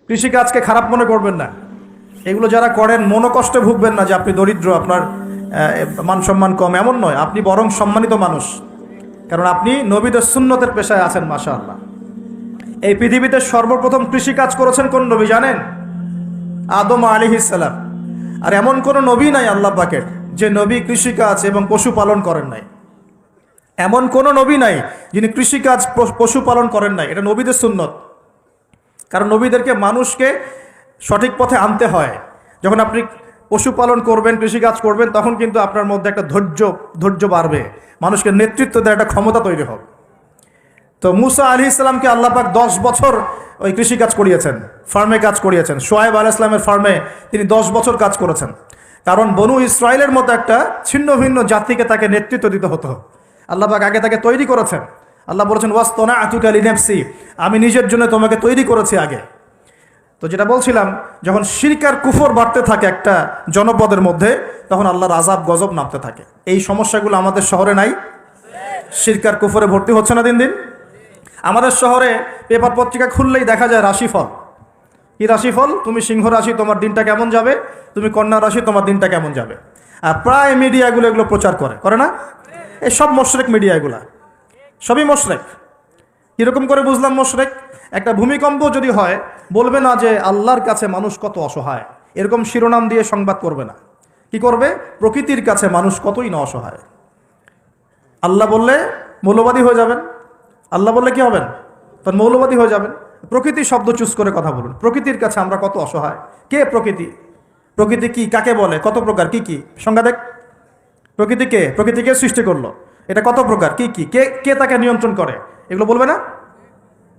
কৃষিকাজকে খারাপ মনে করবেন না। এগুলো যারা করেন মনোকষ্টে ভুগবেন না যে আপনি দরিদ্র, আপনার মান সম্মান কম, এমন নয়। আপনি বরং সম্মানিত মানুষ, কারণ আপনি নবীদের সুন্নতের পেশায় আছেন। মাশাআল্লাহ। এই পৃথিবীতে সর্বপ্রথম কৃষিকাজ করেছেন কোন নবী জানেন? আদম আলাইহিস সালাম। আর এমন কোন নবী নাই আল্লাহ পাকের যে নবী কৃষিকাজ এবং পশুপালন করেন নাই। এমন কোন নবী নাই যিনি কৃষিকাজ পশুপালন করেন নাই। এটা নবীদের সুন্নত। কারণ নবীদেরকে মানুষকে সঠিক পথে আনতে হয়। যখন আপনি পশুপালন করবেন, কৃষিকাজ করবেন, তখন কিন্তু আপনার মধ্যে একটা ধৈর্য বাড়বে, মানুষকে নেতৃত্ব দেওয়ার একটা ক্ষমতা তৈরি হবে। তো মুসা আলাইহিস সালামকে আল্লাহ পাক 10 বছর ওই কৃষিকাজ করিয়েছেন, ফার্মে কাজ করিয়েছেন। শোয়েব আলাইহিস সালামের ফার্মে তিনি 10 বছর কাজ করেছেন। কারণ বনু ইসরায়েলের মতো একটা ছিন্ন ভিন্ন জাতিকে তাকে নেতৃত্ব দিতে হতো। আল্লাহ পাক আগে তাকে তৈরি করেছেন। আল্লাহ বলেছেন ওয়াসতানাতুকা লিনাফসি, আমি নিজের জন্য তোমাকে তৈরি করেছি আগে। তো যেটা বলছিলাম, যখন শিরক আর কুফর বাড়তে থাকে একটা জনপদের মধ্যে, তখন আল্লাহর আযাব গজব নামতে থাকে। এই সমস্যাগুলো আমাদের শহরে নাই? শিরক আর কুফরে ভর্তি হচ্ছে না দিন দিন? আমাদের শহরে পেপার পত্রিকা খুললেই দেখা যায় রাশিফল। কি রাশিফল? তুমি সিংহ রাশি, তোমার দিনটা কেমন যাবে। তুমি কন্যা রাশি, তোমার দিনটা কেমন যাবে। আর প্রায় মিডিয়াগুলো এগুলো প্রচার করে না? এই সব মোশরেক মিডিয়া, এগুলা সবই মোশরেক। কীরকম করে বুঝলাম মোশরেক? একটা ভূমিকম্প যদি হয়, বলবে না যে আল্লাহর কাছে মানুষ কত অসহায়, এরকম শিরোনাম দিয়ে সংবাদ করবে না। কি করবে? প্রকৃতির কাছে মানুষ কতই না অসহায়। আল্লাহ বললে মৌলবাদী হয়ে যাবেন, আল্লাহ বললে কি হবেন? তখন মৌলবাদী হয়ে যাবেন। প্রকৃতি শব্দ চুজ করে কথা বলুন। প্রকৃতির কাছে আমরা কত অসহায়। কে প্রকৃতি? প্রকৃতি কি, কাকে বলে, কত প্রকার, কি কি সংজ্ঞা দেখ। প্রকৃতি কে? প্রকৃতিকে সৃষ্টি করলো, এটা কত প্রকার, কি কি, কে কে তাকে নিয়ন্ত্রণ করে, এগুলো বলবে না?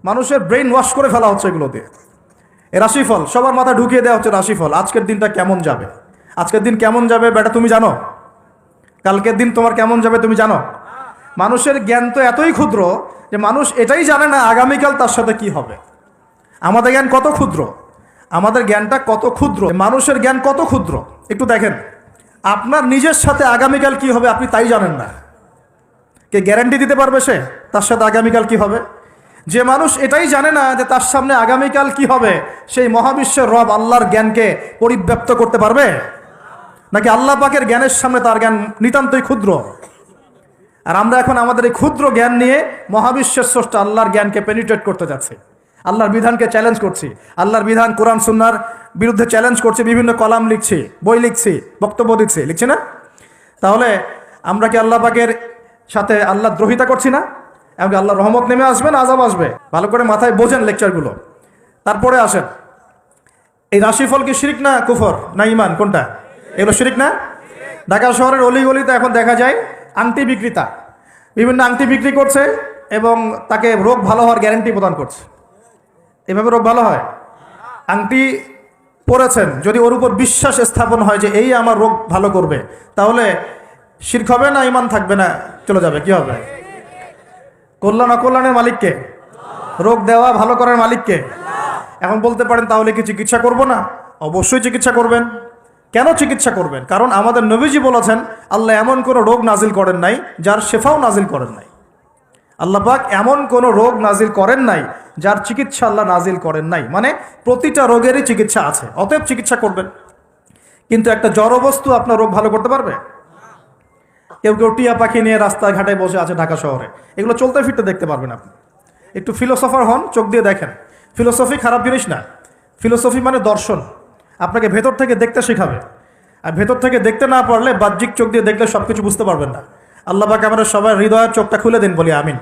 মানুষের ব্রেইন ওয়াশ করে ফেলা হচ্ছে এগুলো দিয়ে। এ রাশিফল সবার মাথা ঢুকিয়ে দেওয়া হচ্ছে। রাশিফল, আজকের দিনটা কেমন যাবে, আজকের দিন কেমন যাবে বেটা তুমি জানো? কালকের দিন তোমার কেমন যাবে তুমি জানো? মানুষের জ্ঞান তো এতই ক্ষুদ্র যে মানুষ এটাই জানে না আগামীকাল তার সাথে কি হবে। আমাদের জ্ঞান কত ক্ষুদ্র, আমাদের জ্ঞানটা কত ক্ষুদ্র, মানুষের জ্ঞান কত ক্ষুদ্র। একটু দেখেন, আপনার নিজের সাথে আগামীকাল কি হবে আপনি তাই জানেন না। কে গ্যারান্টি দিতে পারবে সে তার সাথে আগামীকাল কি হবে? যে মানুষ এটাই জানে না যে তার সামনে আগামীকাল কি হবে, সেই মহাবিশ্বের রব আল্লাহর জ্ঞানকে পরিব্যাপ্ত করতে পারবে নাকি? আল্লাহ পাকের জ্ঞানের সামনে তার জ্ঞান নিতান্তই ক্ষুদ্র। আর আমরা এখন আমাদের এই ক্ষুদ্র জ্ঞান নিয়ে মহাবিশ্বের স্রষ্টা আল্লাহর জ্ঞানকে পেনিট্রেট করতে যাচ্ছি, আল্লাহর বিধানকে চ্যালেঞ্জ করছি, আল্লাহর বিধান কোরআন সুন্নাহর বিরুদ্ধে চ্যালেঞ্জ করছি, বিভিন্ন কলাম লিখছি, বই লিখছি, বক্তব্য দিচ্ছি, লিখছি না? তাহলে আমরা কি আল্লাহ পাকের সাথে আল্লাহ দ্রোহিতা করছি না? এমনকি আল্লাহর রহমত নেমে আসবে না আযাব আসবে? ভালো করে মাথায় বোঝেন লেকচারগুলো, তারপরে আসেন। এই রাশিফল কি শিরক না কুফর না ঈমান, কোনটা? এগুলো শিরক না? ঢাকা শহরের অলিগলিতে এখন দেখা যায় আংটি বিক্রেতা বিভিন্ন আংটি বিক্রি করছে এবং তাকে রোগ ভালো হওয়ার গ্যারান্টি প্রদান করছে। এভাবে রোগ ভালো হয়? আংটি পরেছেন, যদি ওর উপর বিশ্বাস স্থাপন হয় যে এই আমার রোগ ভালো করবে, তাহলে শিরক হবে না ঈমান থাকবে না চলে যাবে? কি হবে? কল্যাণ অকল্যাণের মালিককে, রোগ দেওয়া ভালো করার মালিককে। এখন বলতে পারেন তাহলে কি চিকিৎসা করব না? অবশ্যই চিকিৎসা করবেন। কেন চিকিৎসা করবেন? কারণ আমাদের নবীজি বলেছেন আল্লাহ এমন কোনো রোগ নাজিল করেন নাই যার শেফাও নাজিল করেন নাই। আল্লাহ পাক এমন কোনো রোগ নাজিল করেন নাই যার চিকিৎসা আল্লাহ নাজিল করেন নাই। মানে প্রতিটা রোগেরই চিকিৎসা আছে, অতএব চিকিৎসা করবেন। কিন্তু একটা জড় বস্তু আপনার রোগ ভালো করতে পারবে? কেউ কেউ টিয়া পাখি নিয়ে রাস্তাঘাটে বসে আছে ঢাকা শহরে, এগুলো চলতে ফিরতে দেখতে পারবেন আপনি। একটু ফিলোসফার হন, চোখ দিয়ে দেখেন। ফিলোসফি খারাপ জিনিস না। ফিলোসফি মানে দর্শন, আপনাকে ভেতর থেকে দেখতে শেখাবে। আর ভেতর থেকে দেখতে না পারলে বাহ্যিক চোখ দিয়ে দেখলে সব কিছু বুঝতে পারবেন না। আল্লাহ পাক আমাদের সবার হৃদয়ের চোখটা খুলে দিন, বলি আমিন।